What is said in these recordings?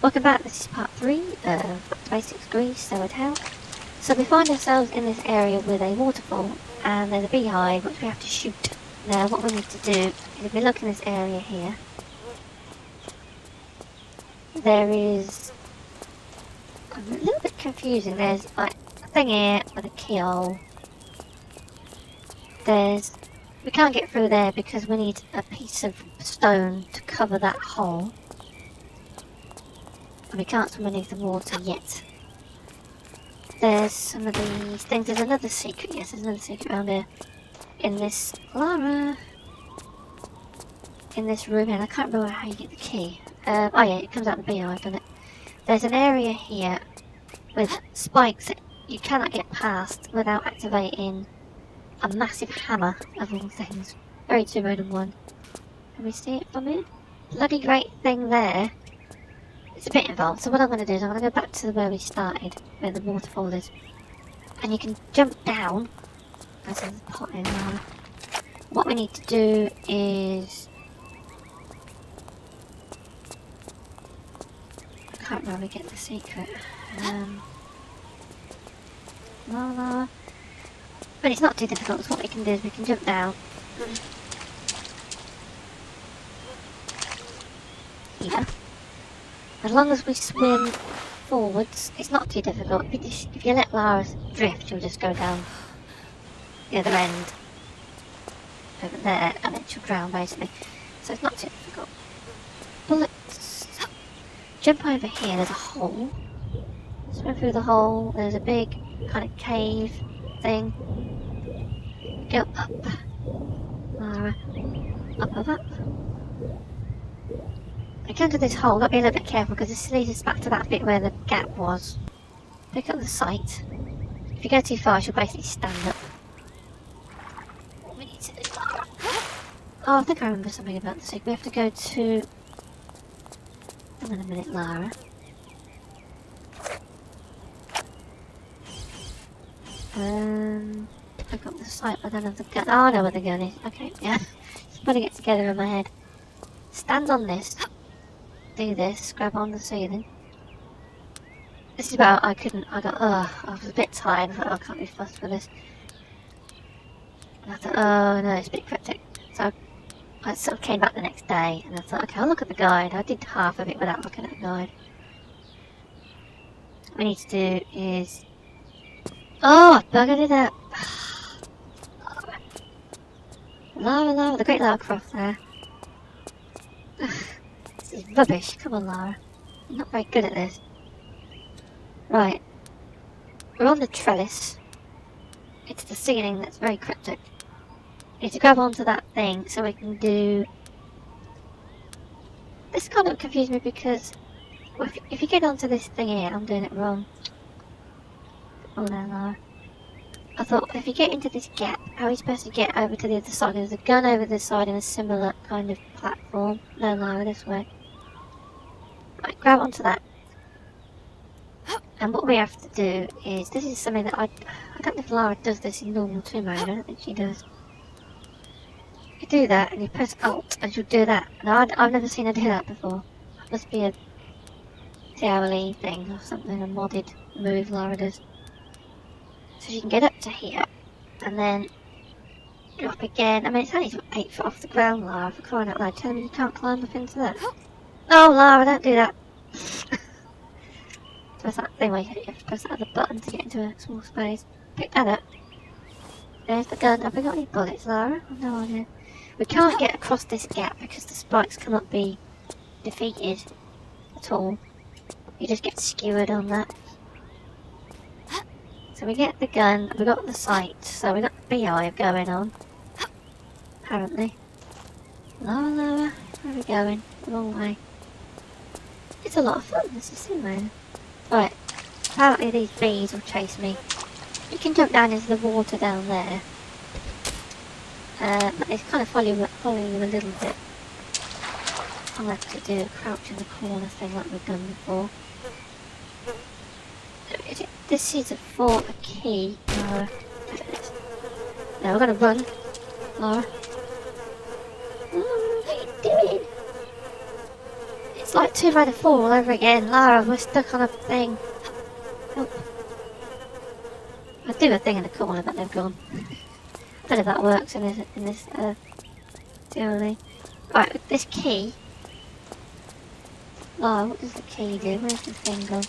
Welcome back, this is part 3 of Basics Greece, Stairway. So we find ourselves in this area with a waterfall and there's a beehive which we have to shoot. Now what we need to do is, if we look in this area here, there is a little bit confusing. There's like a thing here with a keyhole. We can't get through there because we need a piece of stone to cover that hole. And we can't swim beneath the water yet. There's some of these things. There's another secret. Yes, there's another secret around here. In this Lara. In this room, and I can't remember how you get the key. Oh yeah, it comes out the beehive, doesn't it? There's an area here with spikes that you cannot get past without activating a massive hammer of all things. Very 2 mode in 1. Can we see it from here? Bloody great thing there. It's a bit involved, so what I'm going to do is I'm going to go back to where we started, where the waterfall is. And you can jump down. There's a pot in there. What we need to do is... I can't remember get the secret. But it's not too difficult, so what we can do is we can jump down. Here. As long as we swim forwards, it's not too difficult. If you let Lara drift, she'll just go down the other end over there, and then she'll drown basically. So it's not too difficult. Bullets. Jump over here. There's a hole. Swim through the hole. There's a big kind of cave thing. Go up, Lara. Up. I come to this hole, gotta be a little bit careful because this leads us back to that bit where the gap was. Pick up the sight. If you go too far, she'll basically stand up. What we need to do... Oh, I think I remember something about this. We have to go to... Hang on a minute, Lara. Pick up the sight, but I don't have the gun. Oh, I know where the gun is. Okay, yeah. Just putting it together in my head. Stand on this. Do this, grab on the ceiling. This is about, I was a bit tired, I thought, oh, I can't be fussed for this. And I thought, oh no, it's a bit cryptic. So I sort of came back the next day, and I thought, okay, I'll look at the guide. I did half of it without looking at the guide. What we need to do is... Oh, I buggered it up! Lara, the great Lara Croft there. This is rubbish. Come on, Lara. You're not very good at this. Right. We're on the trellis. It's the ceiling that's very cryptic. You need to grab onto that thing so we can do... This kind of confused me because... If you get onto this thing here, I'm doing it wrong. Oh no, Lara. I thought, if you get into this gap, how are you supposed to get over to the other side? There's a gun over the side in a similar kind of platform. No, Lara, this way. Right, grab onto that. And what we have to do is, this is something that I don't know if Lara does this in normal 2 mode, I don't think she does. You do that and you press Alt and she'll do that. Now, I've never seen her do that before. It must be a TRLE thing or something, a modded move Lara does. So you can get up to here, and then drop again. I mean, it's only 8 foot off the ground, Lara, for crying out loud. Tell me you can't climb up into that. Oh, Lara, don't do that. Press that thing where you have to press that other button to get into a small space. Pick that up. There's the gun. Have we got any bullets, Lara? I've no idea. We can't get across this gap because the spikes cannot be defeated at all. You just get skewered on that. So we get the gun, we got the sight, so we got the beehive going on. Apparently. Lara, where are we going? The wrong way. It's a lot of fun, this is Stairway. Right, apparently these bees will chase me. You can jump down into the water down there. But it's kind of following you a little bit. I'll have to do a crouch in the corner thing like we've done before. This is for a key, Lara. Now we're gonna run, Lara. What are you doing? It's like 2 by 4 all over again. Lara, we're stuck on a thing. Help. I do a thing in the corner, but they've gone. I don't know if that works in this TRLE. Right, with this key. Oh, what does the key do? Where's the thing gone?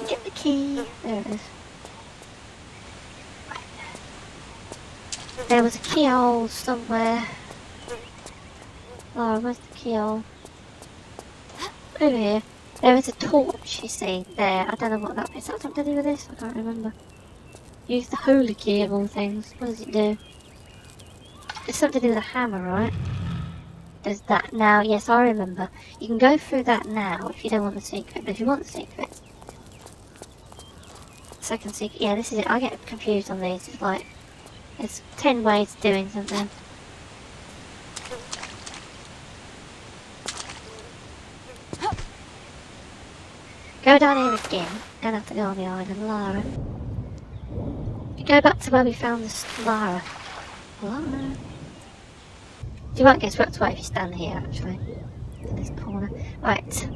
Get the key. There it is. There was a keyhole somewhere. Oh, where's the keyhole? Over here. There is a torch, you see, there. I don't know what that is. Is that something to do with this? I can't remember. Use the holy key of all things. What does it do? It's something to do with a hammer, right? There's that now. Yes, I remember. You can go through that now if you don't want the secret. But if you want the secret... Second secret. Yeah, this is it. I get confused on these. It's like... There's 10 ways of doing something. Go down here again. Don't have to go on the island, Lara. Go back to where we found this Lara. Lara. You won't guess what's right if you stand here, actually. In this corner. Right.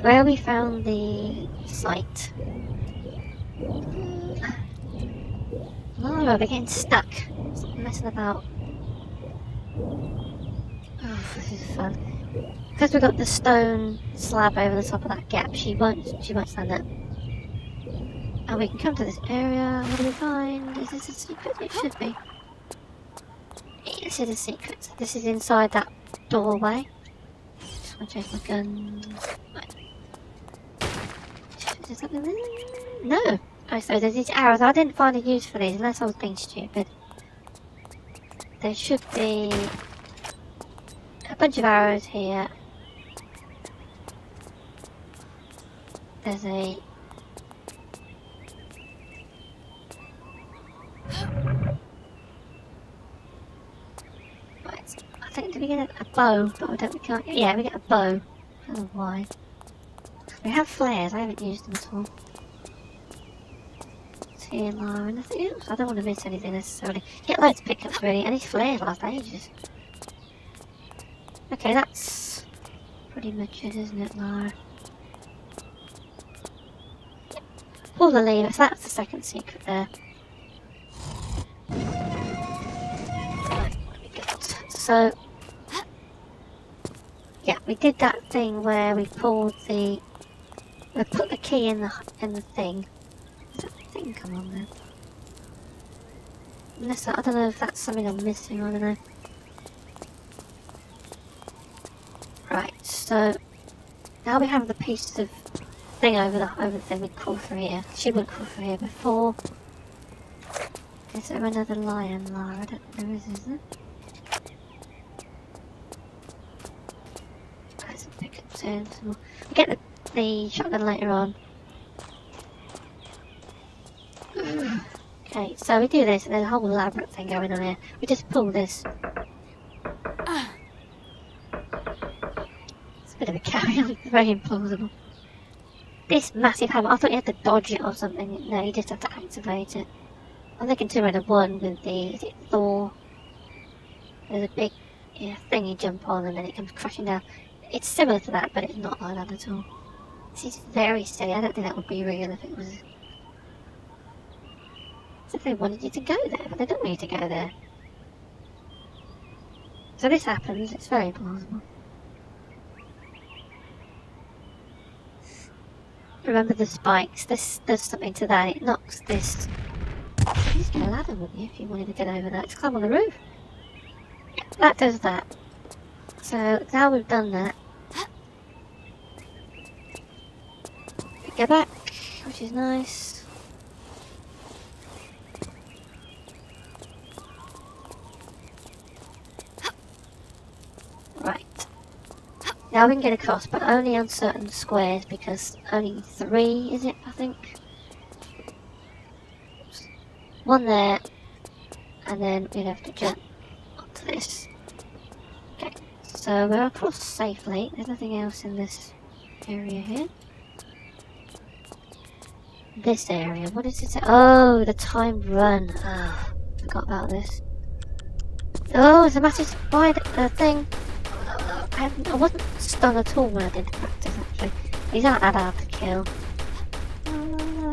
Where we found the site. Lara, we're getting stuck. Stop messing about. Oh, this is fun. Because we've got the stone slab over the top of that gap, she won't stand up. And we can come to this area. What do we find? Is this a secret? It should be. This is a secret. This is inside that doorway. Just want to check my guns. Right. Is there something there? No! Oh, so there's these arrows. I didn't find a use for these unless I was being stupid. There should be a bunch of arrows here. There's a... Right, I think, did we get a bow? But we can't... Yeah, we get a bow. I don't know why. We have flares, I haven't used them at all. Here, Lara, nothing else. I don't want to miss anything necessarily. Get loads of pickups really, and these flares last ages. Okay, that's pretty much it, isn't it, Lara? Pull the lever, so that's the second secret there. Right, what have we got? So, yeah, we did that thing where we pulled the... We put the key in the thing. Does that thing come on then? Unless, I don't know if that's something I'm missing, I don't know. Right, so now we have the piece of thing over the thing we crawled through here. She wouldn't crawl through here before. Is there another lion, Lara? I don't think there is there? Right, some pickups in. We'll get the shotgun later on. Okay, so we do this and there's a whole elaborate thing going on here. We just pull this. It's a bit of a carry on, it's very implausible. This massive hammer, I thought you had to dodge it or something. No, you just have to activate it. I'm thinking 2 out of 1 with the, is it Thor? There's a big thing you jump on and then it comes crashing down. It's similar to that, but it's not like that at all. This is very silly, I don't think that would be real if it was... As if they wanted you to go there, but they don't want you to go there. So this happens, it's very plausible. Remember the spikes, this does something to that, it knocks this... You just get a ladder, wouldn't you, if you wanted to get over that? Just climb on the roof. That does that. So, now we've done that. We go back, which is nice. Right. Now we can get across, but only on certain squares, because only 3, is it, I think? Oops. 1 there, and then we'd have to jump onto this. Okay, so we're across safely. There's nothing else in this area here. This area, what does it say? Oh, the timed run. Ah, forgot about this. Oh, there's a massive spider thing. I wasn't stunned at all when I did the practice, actually. These aren't that hard to kill.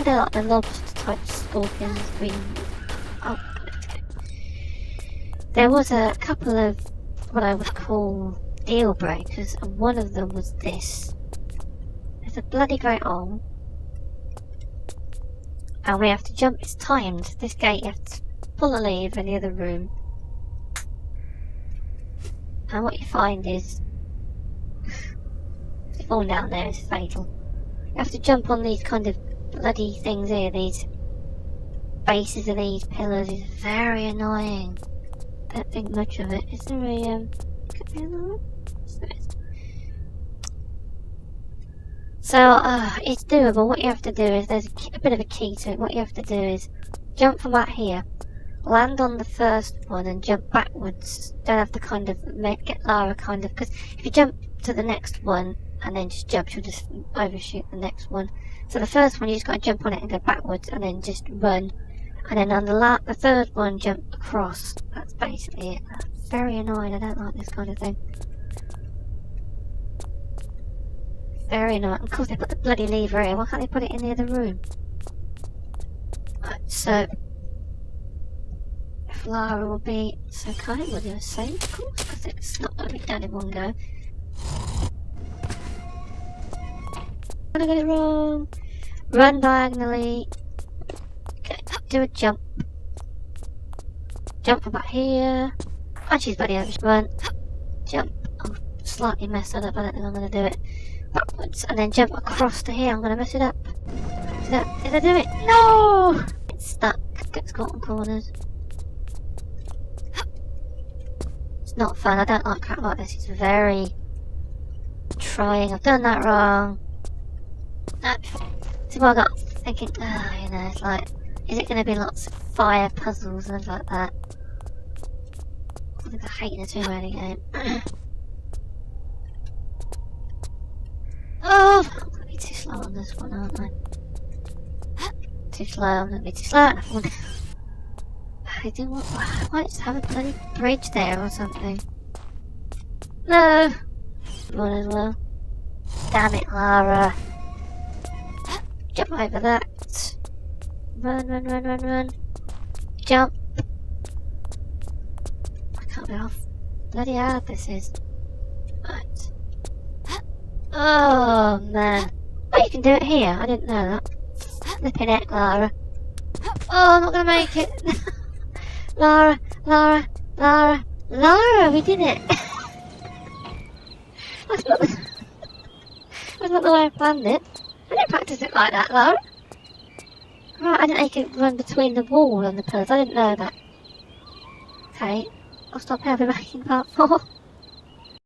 They're like the lobster type scorpions Oh, there was a couple of what I would call deal breakers, and one of them was this. There's a bloody great hole, and we have to jump. It's timed. This gate, you have to pull a lever in the other room, and what you find is if you fall down there, it's fatal. You have to jump on these kind of bloody things here, these bases of these pillars. Is very annoying. Don't think much of it. Is there a So, it's doable. What you have to do is, there's a bit of a key to it. What you have to do is jump from about here, land on the first one and jump backwards. Don't have to kind of get Lara kind of, because if you jump to the next one and then just jump, she'll just overshoot the next one. So the first one, you just got to jump on it and go backwards and then just run. And then on the third one, jump across. That's basically it. That's very annoying. I don't like this kind of thing. Very annoying. Of course they put the bloody lever here. Why can't they put it in the other room? Right, so if Lara will be so kind, we'll do a save, of course, because it's not going to be done in one go. I'm gonna get it wrong. Run diagonally. Okay, do a jump. Jump about here. And she's bloody over. Run. Jump. I'll slightly mess that up. I don't think I'm going to do it. Backwards. And then jump across to here. I'm going to mess it up. Did I do it? No! It's stuck. Gets caught on corners. It's not fun. I don't like crap like this. It's very trying. I've done that wrong. So what I got thinking, you know, it's like, is it going to be lots of fire puzzles and things like that? I think I hate this too early game. Oh, I'm going to be too slow on this one, aren't I? Too slow, I'm going to be too slow. I do want, why just have a bloody bridge there or something? No! One as well. Damn it, Lara. Jump over that. Run, run, run, run, run. Jump. I can't be off. Bloody hard this is. Right. Oh, man. Oh, you can do it here. I didn't know that. Flipping it, Lara. Oh, I'm not gonna make it. Lara, Lara, Lara, Lara, we did it. That's not the way I planned it. I didn't practice it like that, Lara. Right, I didn't make it run between the wall and the pillars. I didn't know that. Okay, I'll stop here. I'll be back in part 4.